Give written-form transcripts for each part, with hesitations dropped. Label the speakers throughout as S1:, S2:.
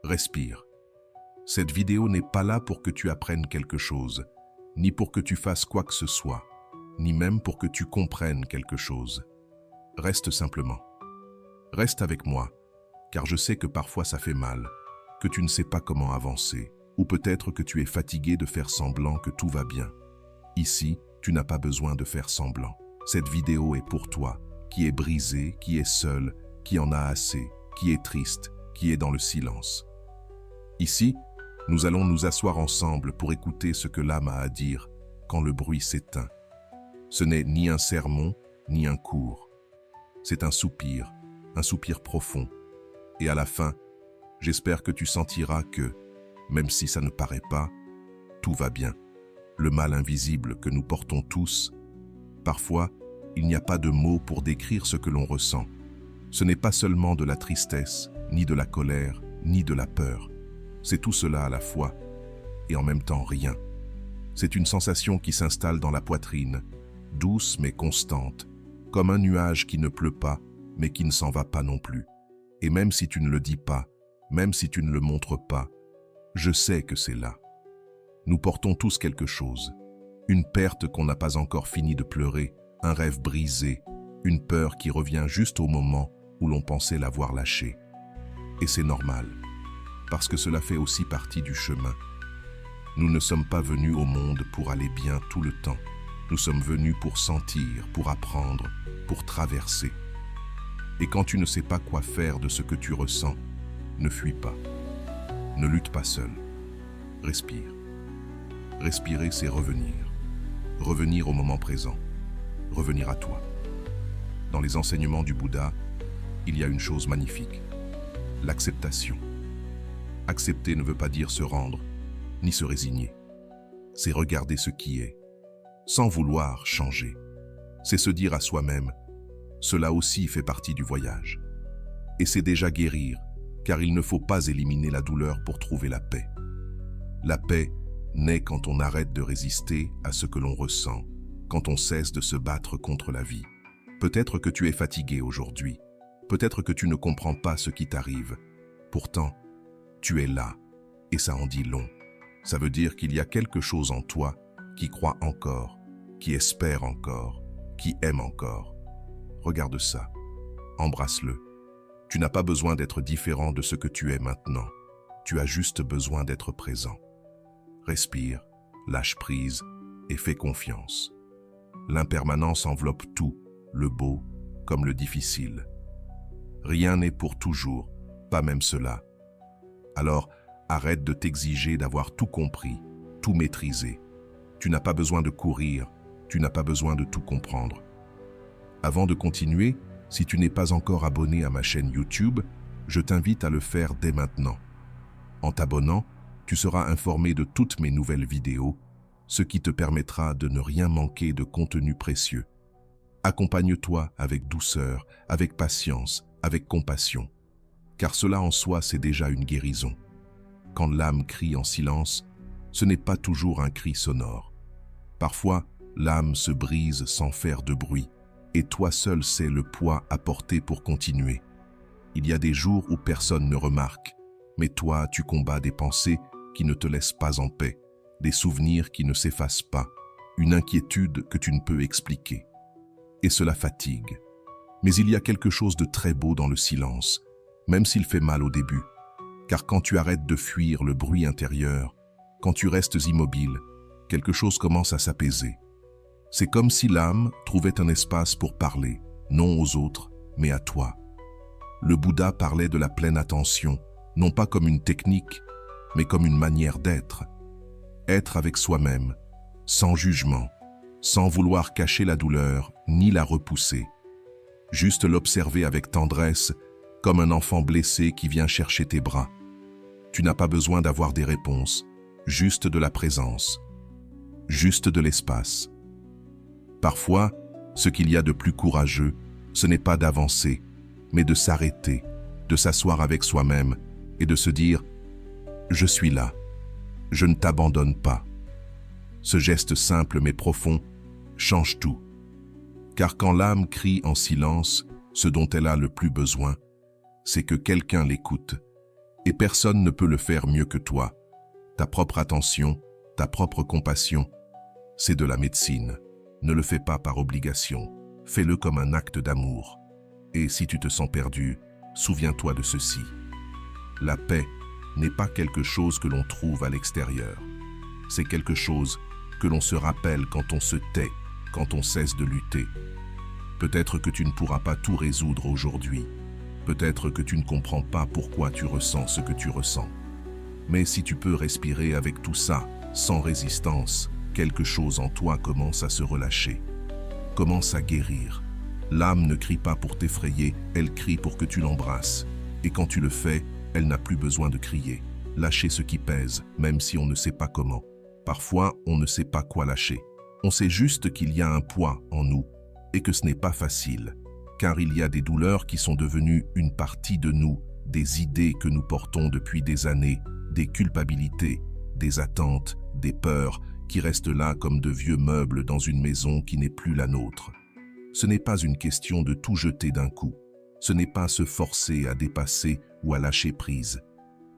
S1: Respire. Cette vidéo n'est pas là pour que tu apprennes quelque chose, ni pour que tu fasses quoi que ce soit, ni même pour que tu comprennes quelque chose. Reste simplement. Reste avec moi, car je sais que parfois ça fait mal, que tu ne sais pas comment avancer, ou peut-être que tu es fatigué de faire semblant que tout va bien. Ici, tu n'as pas besoin de faire semblant. Cette vidéo est pour toi, qui est brisé, qui est seul, qui en a assez, qui est triste, qui est dans le silence. Ici, nous allons nous asseoir ensemble pour écouter ce que l'âme a à dire quand le bruit s'éteint. Ce n'est ni un sermon, ni un cours. C'est un soupir profond. Et à la fin, j'espère que tu sentiras que, même si ça ne paraît pas, tout va bien. Le mal invisible que nous portons tous, parfois, il n'y a pas de mots pour décrire ce que l'on ressent. Ce n'est pas seulement de la tristesse, ni de la colère, ni de la peur. C'est tout cela à la fois, et en même temps rien. C'est une sensation qui s'installe dans la poitrine, douce mais constante, comme un nuage qui ne pleut pas, mais qui ne s'en va pas non plus. Et même si tu ne le dis pas, même si tu ne le montres pas, je sais que c'est là. Nous portons tous quelque chose. Une perte qu'on n'a pas encore fini de pleurer, un rêve brisé, une peur qui revient juste au moment où l'on pensait l'avoir lâchée. Et c'est normal, parce que cela fait aussi partie du chemin. Nous ne sommes pas venus au monde pour aller bien tout le temps. Nous sommes venus pour sentir, pour apprendre, pour traverser. Et quand tu ne sais pas quoi faire de ce que tu ressens, ne fuis pas. Ne lutte pas seul. Respire. Respirer, c'est revenir. Revenir au moment présent. Revenir à toi. Dans les enseignements du Bouddha, il y a une chose magnifique. L'acceptation. Accepter ne veut pas dire se rendre, ni se résigner. C'est regarder ce qui est, sans vouloir changer. C'est se dire à soi-même, cela aussi fait partie du voyage. Et c'est déjà guérir, car il ne faut pas éliminer la douleur pour trouver la paix. La paix naît quand on arrête de résister à ce que l'on ressent, quand on cesse de se battre contre la vie. Peut-être que tu es fatigué aujourd'hui, peut-être que tu ne comprends pas ce qui t'arrive. Pourtant, tu es là, et ça en dit long. Ça veut dire qu'il y a quelque chose en toi qui croit encore, qui espère encore, qui aime encore. Regarde ça, embrasse-le. Tu n'as pas besoin d'être différent de ce que tu es maintenant. Tu as juste besoin d'être présent. Respire, lâche prise et fais confiance. L'impermanence enveloppe tout, le beau comme le difficile. Rien n'est pour toujours, pas même cela. Alors, arrête de t'exiger d'avoir tout compris, tout maîtrisé. Tu n'as pas besoin de courir, tu n'as pas besoin de tout comprendre. Avant de continuer, si tu n'es pas encore abonné à ma chaîne YouTube, je t'invite à le faire dès maintenant. En t'abonnant, tu seras informé de toutes mes nouvelles vidéos, ce qui te permettra de ne rien manquer de contenu précieux. Accompagne-toi avec douceur, avec patience, avec compassion, car cela en soi c'est déjà une guérison. Quand l'âme crie en silence, ce n'est pas toujours un cri sonore. Parfois, l'âme se brise sans faire de bruit, et toi seul sais le poids à porter pour continuer. Il y a des jours où personne ne remarque, mais toi tu combats des pensées qui ne te laissent pas en paix, des souvenirs qui ne s'effacent pas, une inquiétude que tu ne peux expliquer. Et cela fatigue. Mais il y a quelque chose de très beau dans le silence, même s'il fait mal au début. Car quand tu arrêtes de fuir le bruit intérieur, quand tu restes immobile, quelque chose commence à s'apaiser. C'est comme si l'âme trouvait un espace pour parler, non aux autres, mais à toi. Le Bouddha parlait de la pleine attention, non pas comme une technique, mais comme une manière d'être. Être avec soi-même, sans jugement, sans vouloir cacher la douleur ni la repousser. Juste l'observer avec tendresse, comme un enfant blessé qui vient chercher tes bras. Tu n'as pas besoin d'avoir des réponses, juste de la présence, juste de l'espace. Parfois, ce qu'il y a de plus courageux, ce n'est pas d'avancer, mais de s'arrêter, de s'asseoir avec soi-même et de se dire « Je suis là, je ne t'abandonne pas ». Ce geste simple mais profond change tout. Car quand l'âme crie en silence, ce dont elle a le plus besoin, c'est que quelqu'un l'écoute, Et personne ne peut le faire mieux que toi. Ta propre attention, ta propre compassion, c'est de la médecine. Ne le fais pas par obligation. Fais-le comme un acte d'amour. Et si tu te sens perdu, souviens-toi de ceci. La paix n'est pas quelque chose que l'on trouve à l'extérieur. C'est quelque chose que l'on se rappelle quand on se tait, quand on cesse de lutter. Peut-être que tu ne pourras pas tout résoudre aujourd'hui. Peut-être que tu ne comprends pas pourquoi tu ressens ce que tu ressens. Mais si tu peux respirer avec tout ça, sans résistance, quelque chose en toi commence à se relâcher, commence à guérir. L'âme ne crie pas pour t'effrayer, elle crie pour que tu l'embrasses. Et quand tu le fais, elle n'a plus besoin de crier. Lâcher ce qui pèse, même si on ne sait pas comment. Parfois, on ne sait pas quoi lâcher. On sait juste qu'il y a un poids en nous et que ce n'est pas facile, car il y a des douleurs qui sont devenues une partie de nous, des idées que nous portons depuis des années, des culpabilités, des attentes, des peurs qui restent là comme de vieux meubles dans une maison qui n'est plus la nôtre. Ce n'est pas une question de tout jeter d'un coup. Ce n'est pas se forcer à dépasser ou à lâcher prise.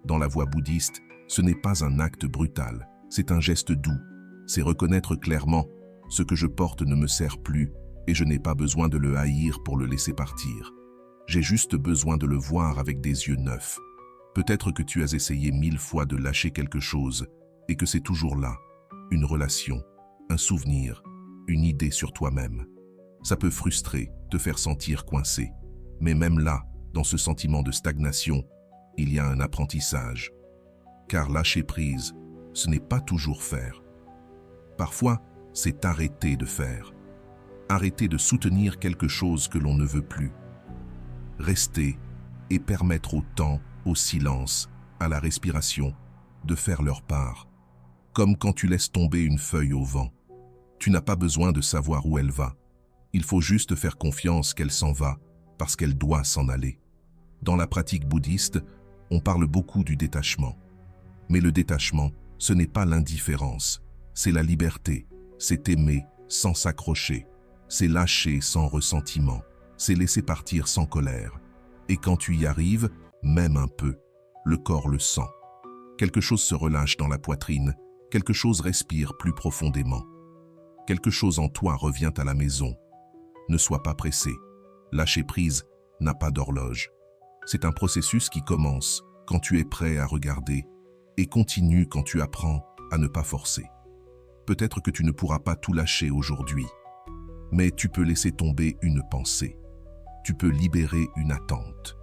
S1: Dans la voie bouddhiste, ce n'est pas un acte brutal, c'est un geste doux. C'est reconnaître clairement « ce que je porte ne me sert plus et je n'ai pas besoin de le haïr pour le laisser partir. J'ai juste besoin de le voir avec des yeux neufs. Peut-être que tu as essayé 1000 fois de lâcher quelque chose et que c'est toujours là, une relation, un souvenir, une idée sur toi-même. Ça peut frustrer, te faire sentir coincé. Mais même là, dans ce sentiment de stagnation, il y a un apprentissage. Car lâcher prise, ce n'est pas toujours faire. Parfois, c'est arrêter de faire. Arrêter de soutenir quelque chose que l'on ne veut plus. Rester et permettre au temps, au silence, à la respiration, de faire leur part. Comme quand tu laisses tomber une feuille au vent. Tu n'as pas besoin de savoir où elle va. Il faut juste faire confiance qu'elle s'en va, parce qu'elle doit s'en aller. Dans la pratique bouddhiste, on parle beaucoup du détachement. Mais le détachement, ce n'est pas l'indifférence, c'est la liberté, c'est aimer sans s'accrocher, c'est lâcher sans ressentiment, c'est laisser partir sans colère. Et quand tu y arrives, même un peu, le corps le sent. Quelque chose se relâche dans la poitrine, quelque chose respire plus profondément. Quelque chose en toi revient à la maison. Ne sois pas pressé. Lâcher prise n'a pas d'horloge. C'est un processus qui commence quand tu es prêt à regarder et continue quand tu apprends à ne pas forcer. Peut-être que tu ne pourras pas tout lâcher aujourd'hui, mais tu peux laisser tomber une pensée. Tu peux libérer une attente.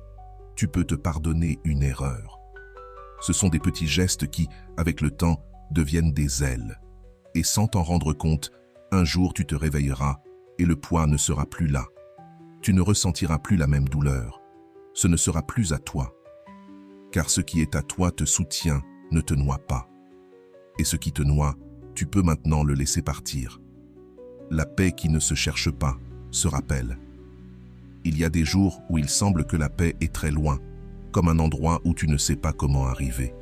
S1: Tu peux te pardonner une erreur. Ce sont des petits gestes qui, avec le temps, deviennent des ailes. Et sans t'en rendre compte, un jour tu te réveilleras et le poids ne sera plus là. Tu ne ressentiras plus la même douleur. Ce ne sera plus à toi. Car ce qui est à toi te soutient, ne te noie pas. Et ce qui te noie, tu peux maintenant le laisser partir. La paix qui ne se cherche pas se rappelle. Il y a des jours où il semble que la paix est très loin, comme un endroit où tu ne sais pas comment arriver.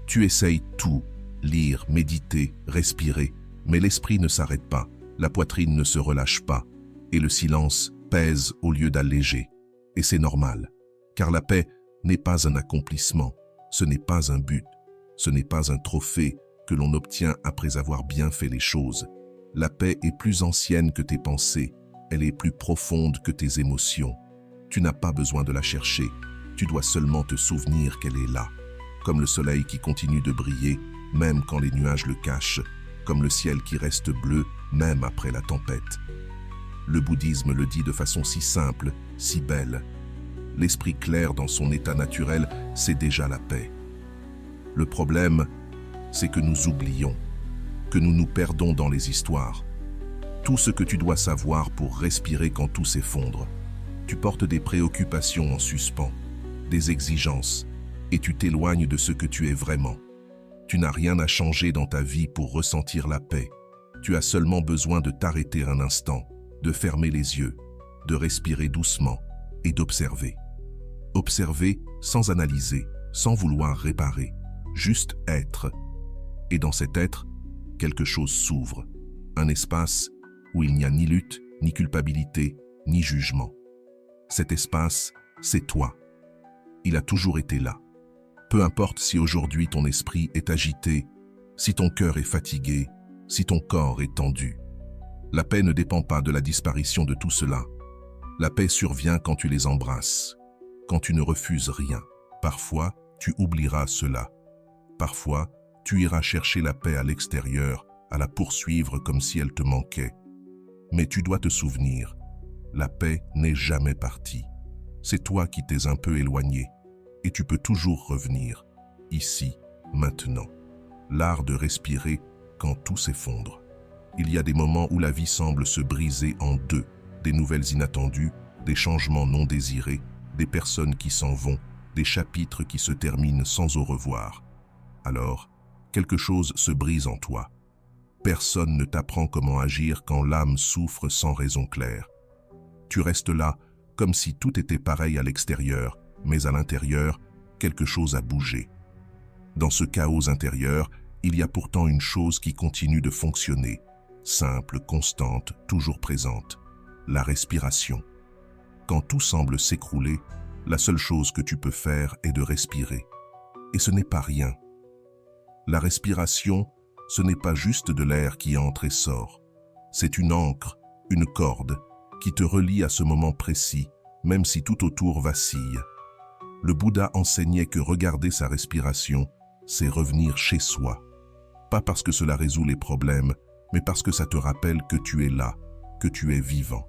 S1: Tu essayes tout, lire, méditer, respirer, mais l'esprit ne s'arrête pas, la poitrine ne se relâche pas, et le silence pèse au lieu d'alléger. Et c'est normal, car la paix n'est pas un accomplissement, ce n'est pas un but, ce n'est pas un trophée que l'on obtient après avoir bien fait les choses. La paix est plus ancienne que tes pensées, elle est plus profonde que tes émotions. Tu n'as pas besoin de la chercher, tu dois seulement te souvenir qu'elle est là. Comme le soleil qui continue de briller, même quand les nuages le cachent, comme le ciel qui reste bleu, même après la tempête. Le bouddhisme le dit de façon si simple, si belle. L'esprit clair dans son état naturel, c'est déjà la paix. Le problème, c'est que nous oublions, que nous nous perdons dans les histoires. Tout ce que tu dois savoir pour respirer quand tout s'effondre. Tu portes des préoccupations en suspens, des exigences, et tu t'éloignes de ce que tu es vraiment. Tu n'as rien à changer dans ta vie pour ressentir la paix. Tu as seulement besoin de t'arrêter un instant, de fermer les yeux, de respirer doucement et d'observer. Observer sans analyser, sans vouloir réparer, juste être. Et dans cet être, quelque chose s'ouvre, un espace où il n'y a ni lutte, ni culpabilité, ni jugement. Cet espace, c'est toi. Il a toujours été là. Peu importe si aujourd'hui ton esprit est agité, si ton cœur est fatigué, si ton corps est tendu. La paix ne dépend pas de la disparition de tout cela. La paix survient quand tu les embrasses, quand tu ne refuses rien. Parfois, tu oublieras cela. Parfois, tu iras chercher la paix à l'extérieur, à la poursuivre comme si elle te manquait. Mais tu dois te souvenir, la paix n'est jamais partie. C'est toi qui t'es un peu éloigné, et tu peux toujours revenir, ici, maintenant. L'art de respirer quand tout s'effondre. Il y a des moments où la vie semble se briser en deux, des nouvelles inattendues, des changements non désirés, des personnes qui s'en vont, des chapitres qui se terminent sans au revoir. Alors, quelque chose se brise en toi. Personne ne t'apprend comment agir quand l'âme souffre sans raison claire. Tu restes là, comme si tout était pareil à l'extérieur, mais à l'intérieur, quelque chose a bougé. Dans ce chaos intérieur, il y a pourtant une chose qui continue de fonctionner, simple, constante, toujours présente, la respiration. Quand tout semble s'écrouler, la seule chose que tu peux faire est de respirer. Et ce n'est pas rien. La respiration, ce n'est pas juste de l'air qui entre et sort. C'est une ancre, une corde, qui te relie à ce moment précis, même si tout autour vacille. Le Bouddha enseignait que regarder sa respiration, c'est revenir chez soi. Pas parce que cela résout les problèmes, mais parce que ça te rappelle que tu es là, que tu es vivant,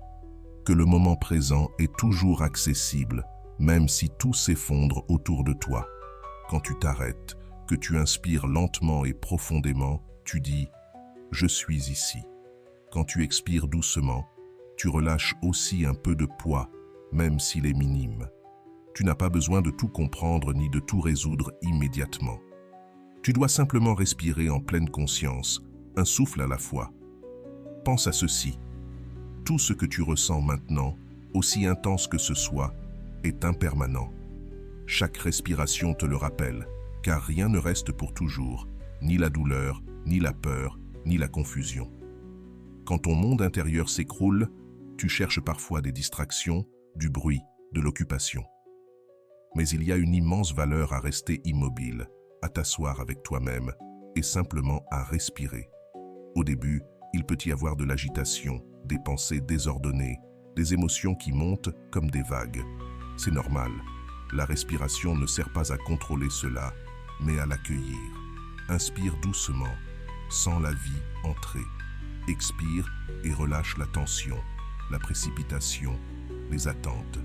S1: que le moment présent est toujours accessible, même si tout s'effondre autour de toi. Quand tu t'arrêtes, que tu inspires lentement et profondément, tu dis « Je suis ici ». Quand tu expires doucement, tu relâches aussi un peu de poids, même s'il est minime. Tu n'as pas besoin de tout comprendre ni de tout résoudre immédiatement. Tu dois simplement respirer en pleine conscience, un souffle à la fois. Pense à ceci. Tout ce que tu ressens maintenant, aussi intense que ce soit, est impermanent. Chaque respiration te le rappelle, car rien ne reste pour toujours, ni la douleur, ni la peur, ni la confusion. Quand ton monde intérieur s'écroule, tu cherches parfois des distractions, du bruit, de l'occupation. Mais il y a une immense valeur à rester immobile, à t'asseoir avec toi-même et simplement à respirer. Au début, il peut y avoir de l'agitation, des pensées désordonnées, des émotions qui montent comme des vagues. C'est normal. La respiration ne sert pas à contrôler cela, mais à l'accueillir. Inspire doucement, sens la vie entrer. Expire et relâche la tension, la précipitation, les attentes.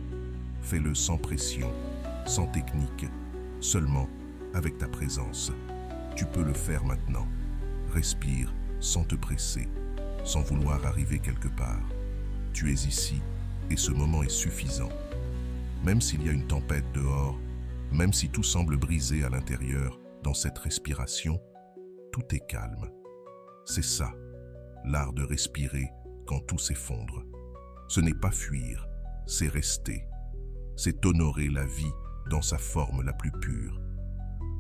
S1: Fais-le sans pression, sans technique, seulement avec ta présence. Tu peux le faire maintenant. Respire sans te presser, sans vouloir arriver quelque part. Tu es ici et ce moment est suffisant. Même s'il y a une tempête dehors, même si tout semble brisé à l'intérieur, dans cette respiration, tout est calme. C'est ça, l'art de respirer quand tout s'effondre. Ce n'est pas fuir, c'est rester. C'est honorer la vie dans sa forme la plus pure.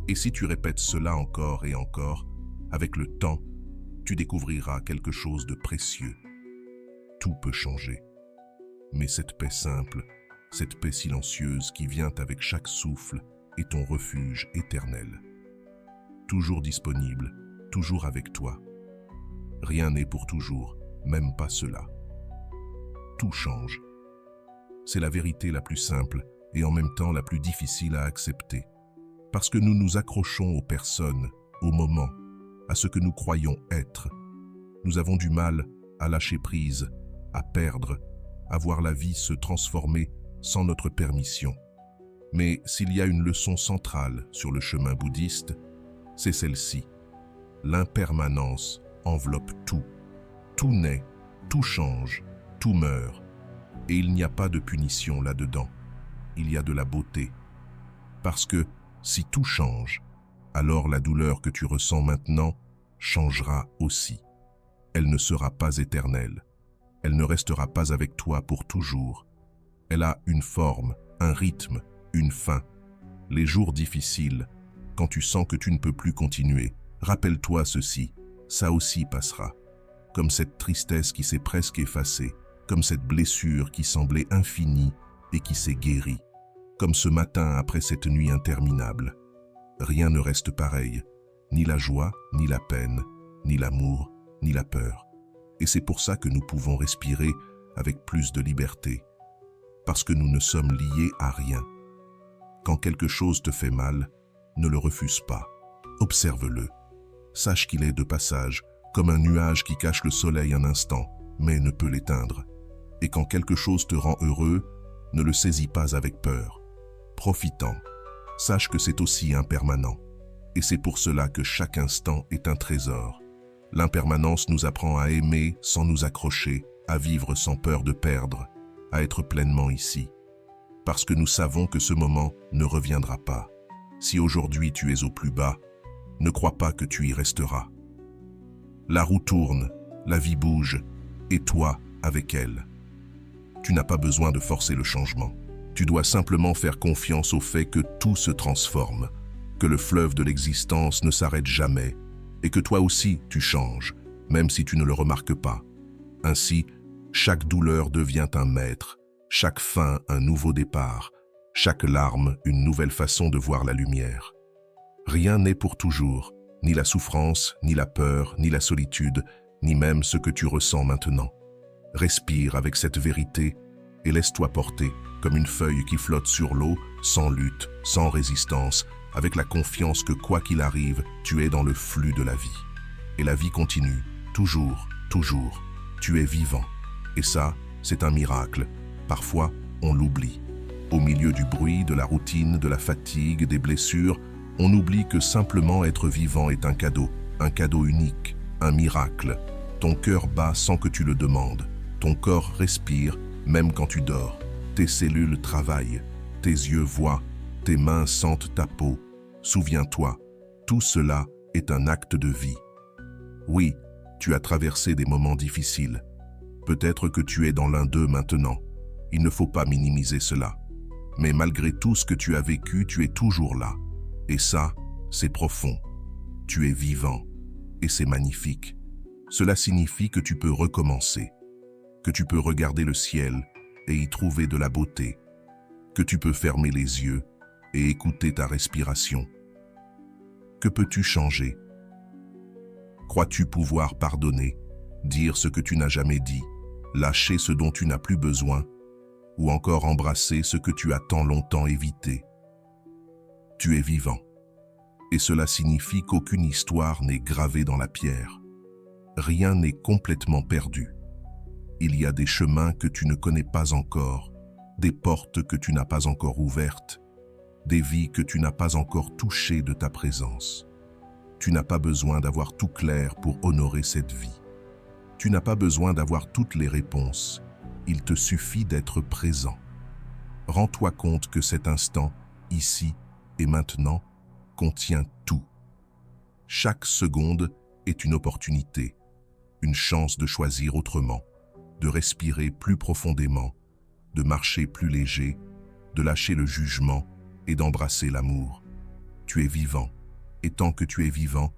S1: Et si tu répètes cela encore et encore, avec le temps, tu découvriras quelque chose de précieux. Tout peut changer. Mais cette paix simple, cette paix silencieuse qui vient avec chaque souffle, est ton refuge éternel. Toujours disponible, toujours avec toi. Rien n'est pour toujours, même pas cela. Tout change. C'est la vérité la plus simple et en même temps la plus difficile à accepter. Parce que nous nous accrochons aux personnes, aux moments, à ce que nous croyons être. Nous avons du mal à lâcher prise, à perdre, à voir la vie se transformer sans notre permission. Mais s'il y a une leçon centrale sur le chemin bouddhiste, c'est celle-ci. L'impermanence enveloppe tout. Tout naît, tout change, tout meurt. Et il n'y a pas de punition là-dedans. Il y a de la beauté. Parce que si tout change, alors la douleur que tu ressens maintenant changera aussi. Elle ne sera pas éternelle. Elle ne restera pas avec toi pour toujours. Elle a une forme, un rythme, une fin. Les jours difficiles, quand tu sens que tu ne peux plus continuer, rappelle-toi ceci, ça aussi passera. Comme cette tristesse qui s'est presque effacée, comme cette blessure qui semblait infinie et qui s'est guérie, comme ce matin après cette nuit interminable. rien ne reste pareil, ni la joie, ni la peine, ni l'amour, ni la peur. Et c'est pour ça que nous pouvons respirer avec plus de liberté, parce que nous ne sommes liés à rien. Quand quelque chose te fait mal, ne le refuse pas, observe-le. Sache qu'il est de passage, comme un nuage qui cache le soleil un instant, mais ne peut l'éteindre. Et quand quelque chose te rend heureux, ne le saisis pas avec peur. Profitant, sache que c'est aussi impermanent. Et c'est pour cela que chaque instant est un trésor. L'impermanence nous apprend à aimer sans nous accrocher, à vivre sans peur de perdre, à être pleinement ici. Parce que nous savons que ce moment ne reviendra pas. Si aujourd'hui tu es au plus bas, ne crois pas que tu y resteras. La roue tourne, la vie bouge, et toi avec elle. Tu n'as pas besoin de forcer le changement. Tu dois simplement faire confiance au fait que tout se transforme, que le fleuve de l'existence ne s'arrête jamais, et que toi aussi tu changes, même si tu ne le remarques pas. Ainsi, chaque douleur devient un maître, chaque fin un nouveau départ, chaque larme une nouvelle façon de voir la lumière. Rien n'est pour toujours, ni la souffrance, ni la peur, ni la solitude, ni même ce que tu ressens maintenant. Respire avec cette vérité et laisse-toi porter comme une feuille qui flotte sur l'eau, sans lutte, sans résistance, avec la confiance que quoi qu'il arrive, tu es dans le flux de la vie. Et la vie continue, toujours, toujours. Tu es vivant. Et ça, c'est un miracle. Parfois, on l'oublie. Au milieu du bruit, de la routine, de la fatigue, des blessures, on oublie que simplement être vivant est un cadeau unique, un miracle. Ton cœur bat sans que tu le demandes. Ton corps respire, même quand tu dors. Tes cellules travaillent, tes yeux voient, tes mains sentent ta peau. Souviens-toi, tout cela est un acte de vie. Oui, tu as traversé des moments difficiles. Peut-être que tu es dans l'un d'eux maintenant. Il ne faut pas minimiser cela. Mais malgré tout ce que tu as vécu, tu es toujours là. Et ça, c'est profond. Tu es vivant. Et c'est magnifique. Cela signifie que tu peux recommencer. Que tu peux regarder le ciel et y trouver de la beauté. Que tu peux fermer les yeux et écouter ta respiration. Que peux-tu changer? Crois-tu pouvoir pardonner, dire ce que tu n'as jamais dit, lâcher ce dont tu n'as plus besoin, ou encore embrasser ce que tu as tant longtemps évité? Tu es vivant. Et cela signifie qu'aucune histoire n'est gravée dans la pierre. Rien n'est complètement perdu. Il y a des chemins que tu ne connais pas encore, des portes que tu n'as pas encore ouvertes, des vies que tu n'as pas encore touchées de ta présence. Tu n'as pas besoin d'avoir tout clair pour honorer cette vie. Tu n'as pas besoin d'avoir toutes les réponses. Il te suffit d'être présent. Rends-toi compte que cet instant, ici et maintenant, contient tout. Chaque seconde est une opportunité, une chance de choisir autrement, de respirer plus profondément, de marcher plus léger, de lâcher le jugement et d'embrasser l'amour. Tu es vivant, et tant que tu es vivant,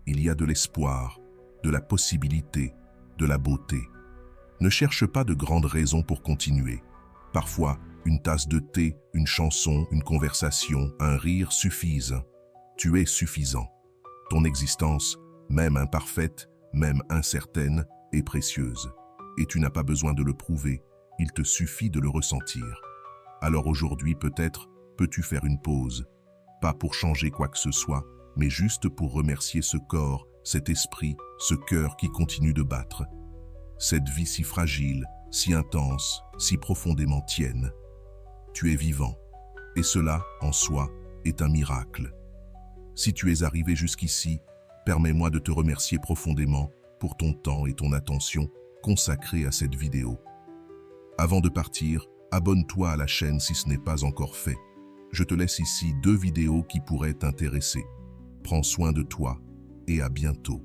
S1: il y a de l'espoir, de la possibilité, de la beauté. Ne cherche pas de grandes raisons pour continuer. Parfois, une tasse de thé, une chanson, une conversation, un rire suffisent. Tu es suffisant. Ton existence, même imparfaite, même incertaine, est précieuse. Et tu n'as pas besoin de le prouver, il te suffit de le ressentir. Alors aujourd'hui, peut-être, peux-tu faire une pause, pas pour changer quoi que ce soit, mais juste pour remercier ce corps, cet esprit, ce cœur qui continue de battre. Cette vie si fragile, si intense, si profondément tienne. Tu es vivant, et cela, en soi, est un miracle. Si tu es arrivé jusqu'ici, permets-moi de te remercier profondément pour ton temps et ton attention consacrés à cette vidéo. Avant de partir, abonne-toi à la chaîne si ce n'est pas encore fait. Je te laisse ici 2 vidéos qui pourraient t'intéresser. Prends soin de toi et à bientôt.